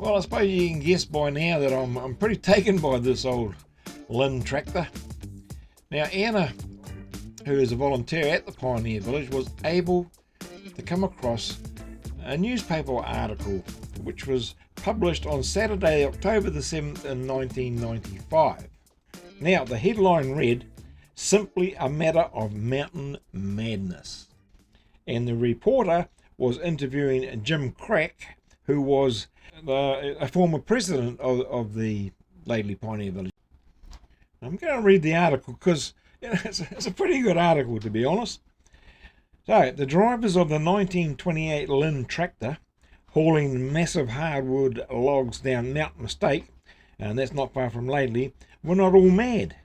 Well, I suppose you can guess by now that I'm pretty taken by this old Linn Tractor. Now, Anna, who is a volunteer at the Pioneer Village, was able to come across a newspaper article which was published on Saturday, October the 7th in 1995. Now, the headline read, "Simply a Matter of Mountain Madness." And the reporter was interviewing Jim Crack, who was a former president of the Laidley Pioneer Village. I'm going to read the article because it's a pretty good article, to be honest. So, the drivers of the 1928 Linn Tractor hauling massive hardwood logs down Mount Mistake, and that's not far from Laidley, were not all mad.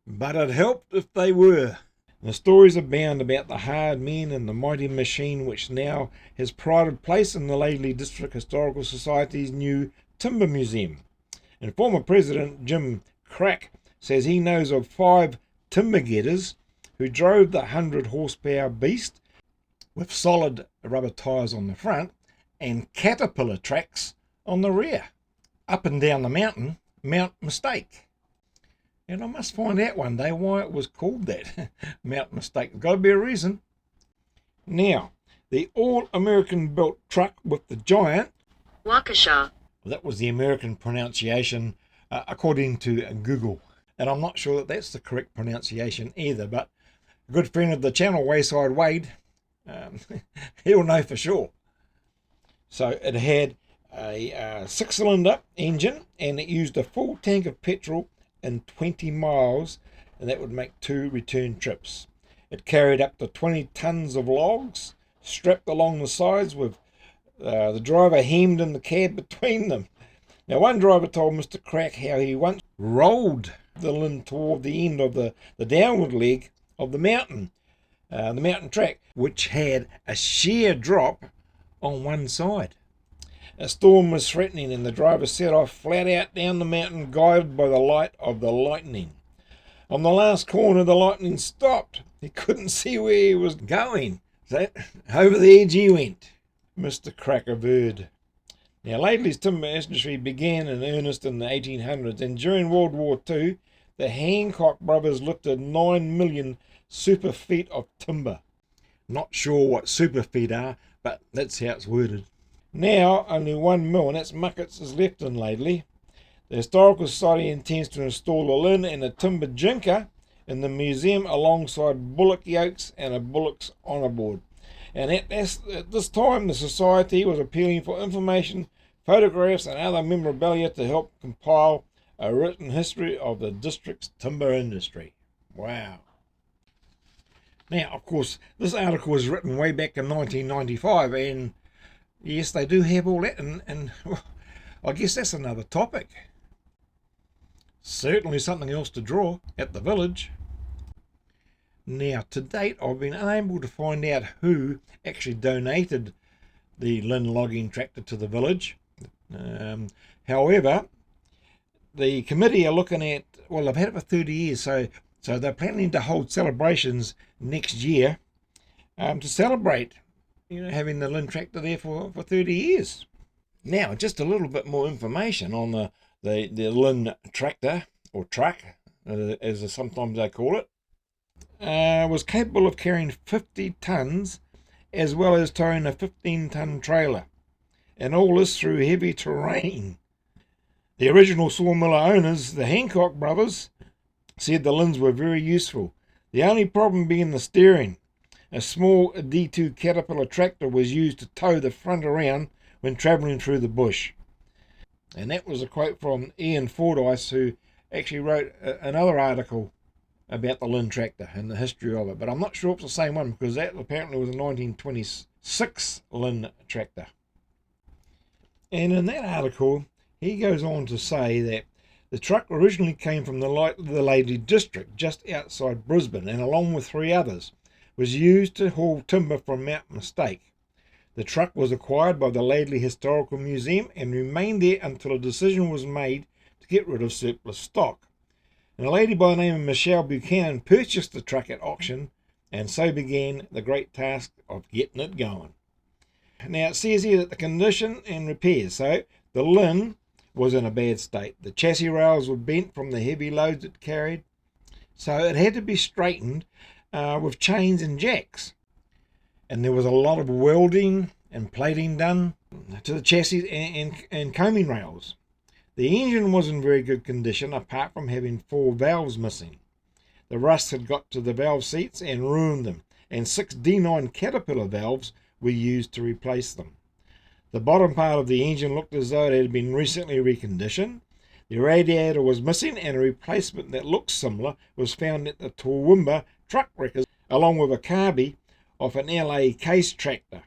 But it helped if they were. The stories abound about the hard men and the mighty machine which now has prided place in the Laidley District Historical Society's new Timber Museum. And former President Jim Crack says he knows of 5 timber getters who drove the 100 horsepower beast with solid rubber tyres on the front and caterpillar tracks on the rear, up and down the mountain, Mount Mistake. And I must find out one day why it was called that, Mount Mistake. There's got to be a reason. Now, the all-American built truck with the giant Waukesha. That was the American pronunciation according to Google. And I'm not sure that that's the correct pronunciation either, but a good friend of the channel, Wayside Wade, he'll know for sure. So it had a 6-cylinder engine, and it used a full tank of petrol in 20 miles, and that would make 2 return trips. It carried up to 20 tons of logs, strapped along the sides with the driver hemmed in the cab between them. Now, one driver told Mr. Crack how he once rolled the Linn toward the end of the downward leg of the mountain track, which had a sheer drop on one side. A storm was threatening, and the driver set off flat out down the mountain, guided by the light of the lightning. On the last corner, the lightning stopped. He couldn't see where he was going, so over the edge he went, Mr. Crack averred. Now, Laidley's timber industry began in earnest in the 1800s, and during World War II, the Hancock brothers lifted 9 million super feet of timber. Not sure what super feet are, but that's how it's worded. Now, only 1 mill, and that's Muckets, is left in Laidley. The Historical Society intends to install a Linn and a timber jinker in the museum alongside bullock yokes and a bullock's honour board. And at this time, the Society was appealing for information, photographs and other memorabilia to help compile a written history of the district's timber industry. Wow. Now, of course, this article was written way back in 1995, and yes, they do have all that, and well, I guess that's another topic. Certainly something else to draw at the village. Now, to date, I've been unable to find out who actually donated the Linn Logging Tractor to the village. However, the committee are looking at, well, they've had it for 30 years, so they're planning to hold celebrations next year to celebrate, having the Linn Tractor there for 30 years. Now, just a little bit more information on the Linn Tractor, or truck, as sometimes they call it. Was capable of carrying 50 tons as well as towing a 15-ton trailer, and all this through heavy terrain. The original sawmiller owners, the Hancock brothers, said the Linns were very useful, the only problem being the steering. A small D2 Caterpillar tractor was used to tow the front around when travelling through the bush. And that was a quote from Ian Fordyce, who actually wrote another article about the Linn Tractor and the history of it. But I'm not sure it's the same one, because that apparently was a 1926 Linn Tractor. And in that article, he goes on to say that the truck originally came from the Laidley district just outside Brisbane, and along with 3 others, was used to haul timber from Mount Mistake. The truck was acquired by the Laidley Historical Museum and remained there until a decision was made to get rid of surplus stock. And a lady by the name of Michelle Buchanan purchased the truck at auction, and so began the great task of getting it going. Now it says here that the condition and repairs. So the Linn was in a bad state. The chassis rails were bent from the heavy loads it carried. So it had to be straightened with chains and jacks. And there was a lot of welding and plating done to the chassis and coaming rails. The engine was in very good condition apart from having 4 valves missing. The rust had got to the valve seats and ruined them, and 6 D9 Caterpillar valves were used to replace them. The bottom part of the engine looked as though it had been recently reconditioned. The radiator was missing, and a replacement that looked similar was found at the Toowoomba truck wreckers, along with a carby of an LA case tractor.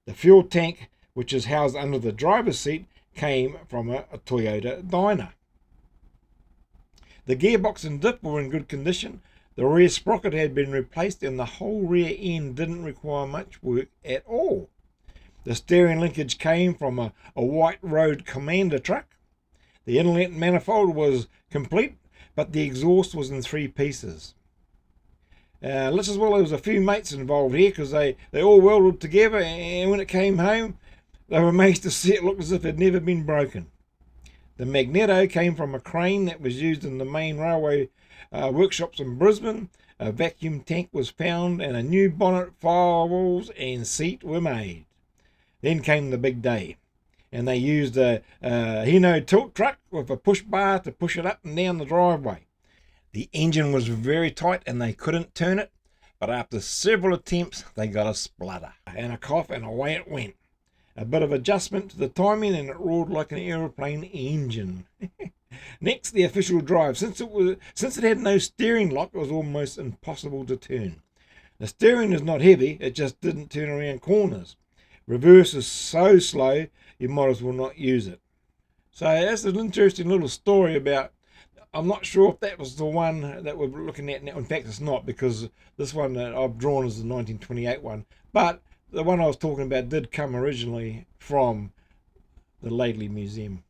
The fuel tank, which is housed under the driver's seat, came from a Toyota Dyna. The gearbox and diff were in good condition. The rear sprocket had been replaced, and the whole rear end didn't require much work at all. The steering linkage came from a White Road Commander truck. The inlet manifold was complete, but the exhaust was in 3 pieces. Let's as well, there was a few mates involved here because they all welded together, and when it came home, they were amazed to see it looked as if it had never been broken. The magneto came from a crane that was used in the main railway workshops in Brisbane. A vacuum tank was found, and a new bonnet, firewalls, and seat were made. Then came the big day, and they used a Hino tilt truck with a push bar to push it up and down the driveway. The engine was very tight and they couldn't turn it, but after several attempts they got a splutter and a cough, and away it went. A bit of adjustment to the timing and it roared like an aeroplane engine. Next, the official drive. Since it had no steering lock, it was almost impossible to turn. The steering is not heavy, it just didn't turn around corners. Reverse is so slow, you might as well not use it. So that's an interesting little story about, I'm not sure if that was the one that we're looking at now. In fact, it's not, because this one that I've drawn is the 1928 one. But the one I was talking about did come originally from the Laidley Museum.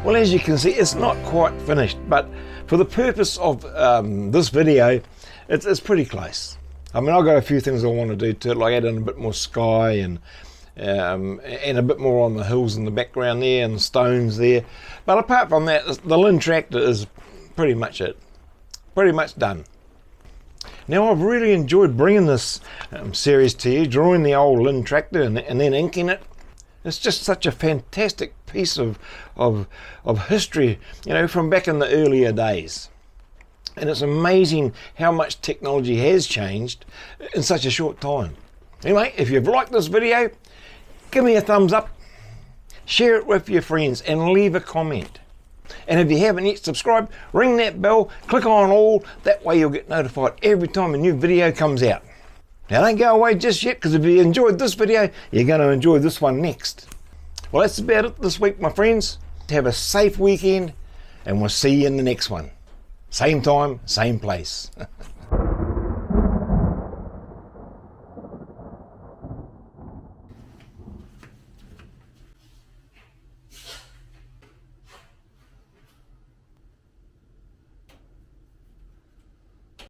Well, as you can see, it's not quite finished, but for the purpose of this video, it's pretty close. I mean, I've got a few things I want to do to it, like add in a bit more sky and a bit more on the hills in the background there and the stones there. But apart from that, the Linn Tractor is pretty much it. Pretty much done. Now, I've really enjoyed bringing this series to you, drawing the old Linn Tractor and then inking it. It's just such a fantastic piece of history, you know, from back in the earlier days. And it's amazing how much technology has changed in such a short time. Anyway, if you've liked this video, give me a thumbs up, share it with your friends, and leave a comment. And if you haven't yet subscribed, ring that bell, click on all, that way you'll get notified every time a new video comes out. Now don't go away just yet, because if you enjoyed this video, you're going to enjoy this one next. Well, that's about it this week, my friends. Have a safe weekend, and we'll see you in the next one. Same time, same place.